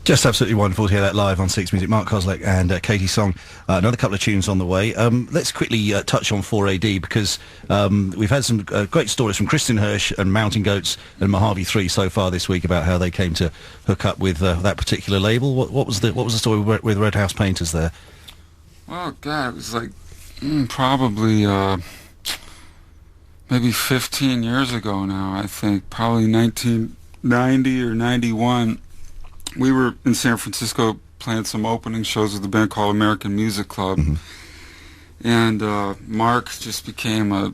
Just absolutely wonderful to hear that live on Six Music. Mark Kozelek and Katie Song. Another couple of tunes on the way. Let's quickly touch on 4AD because we've had some great stories from Kristen Hirsch and Mountain Goats and Mojave 3 so far this week about how they came to hook up with that particular label. What was the story with Red House Painters there? Well, God, it was like probably maybe 15 years ago now, I think. Probably 1990 or 91. We were in San Francisco playing some opening shows with a band called American Music Club. And Mark just became a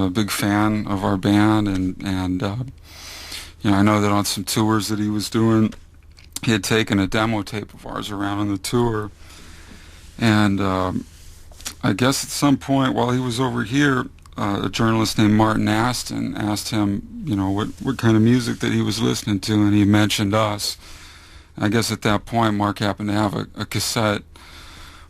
big fan of our band, and you know, I know that on some tours that he was doing, he had taken a demo tape of ours around on the tour. And I guess at some point while he was over here, a journalist named Martin Aston asked him, you know, what kind of music that he was listening to, and he mentioned us. I guess at that point Mark happened to have a cassette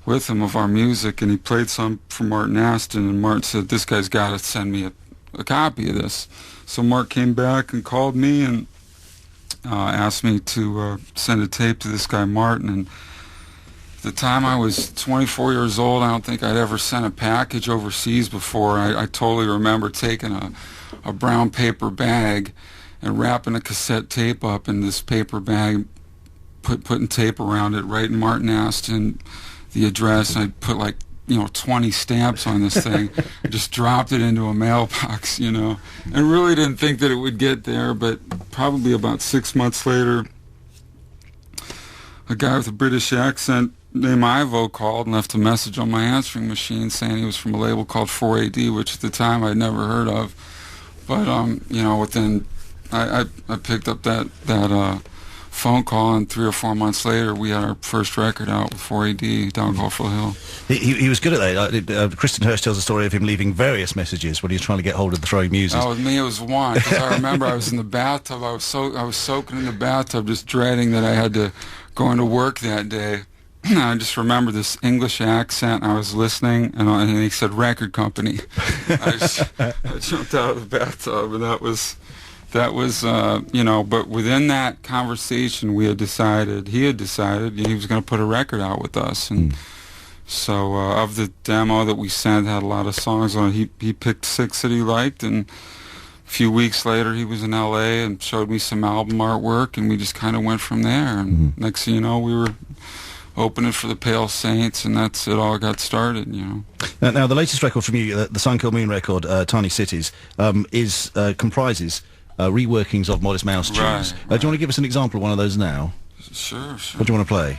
with him of our music, and he played some for Martin Aston, and Martin said, this guy's got to send me a copy of this. So Mark came back and called me and asked me to send a tape to this guy Martin. And at the time I was 24 years old. I don't think I'd ever sent a package overseas before. I totally remember taking a brown paper bag and wrapping a cassette tape up in this paper bag, putting tape around it, writing Martin Aston the address, and I put like, you know, 20 stamps on this thing. I just dropped it into a mailbox, you know, and really didn't think that it would get there. But probably about 6 months later, a guy with a British accent named Ivo called and left a message on my answering machine saying he was from a label called 4AD, which at the time I'd never heard of. But you know, within I picked up that phone call, and 3 or 4 months later we had our first record out with 4AD, Down Colorful Hill. He was good at that. Kristen Hirsch tells a story of him leaving various messages when he was trying to get hold of the throwing muses. Oh, with me it was one, because I remember I was in the bathtub. I was soaking in the bathtub, just dreading that I had to go into work that day. I just remember this English accent. I was listening, and he said record company. I jumped out of the bathtub, and that was you know, but within that conversation he had decided he was going to put a record out with us. And so of the demo that we sent, had a lot of songs on it. He picked 6 that he liked, and a few weeks later he was in LA and showed me some album artwork, and we just kind of went from there. And next thing you know, we were opening for the Pale Saints, and that's it. All got started, you know. Now the latest record from you, the Sun Kill Moon record, Tiny Cities, comprises reworkings of Modest Mouse tunes. Right. Do you want to give us an example of one of those now? Sure. What do you want to play?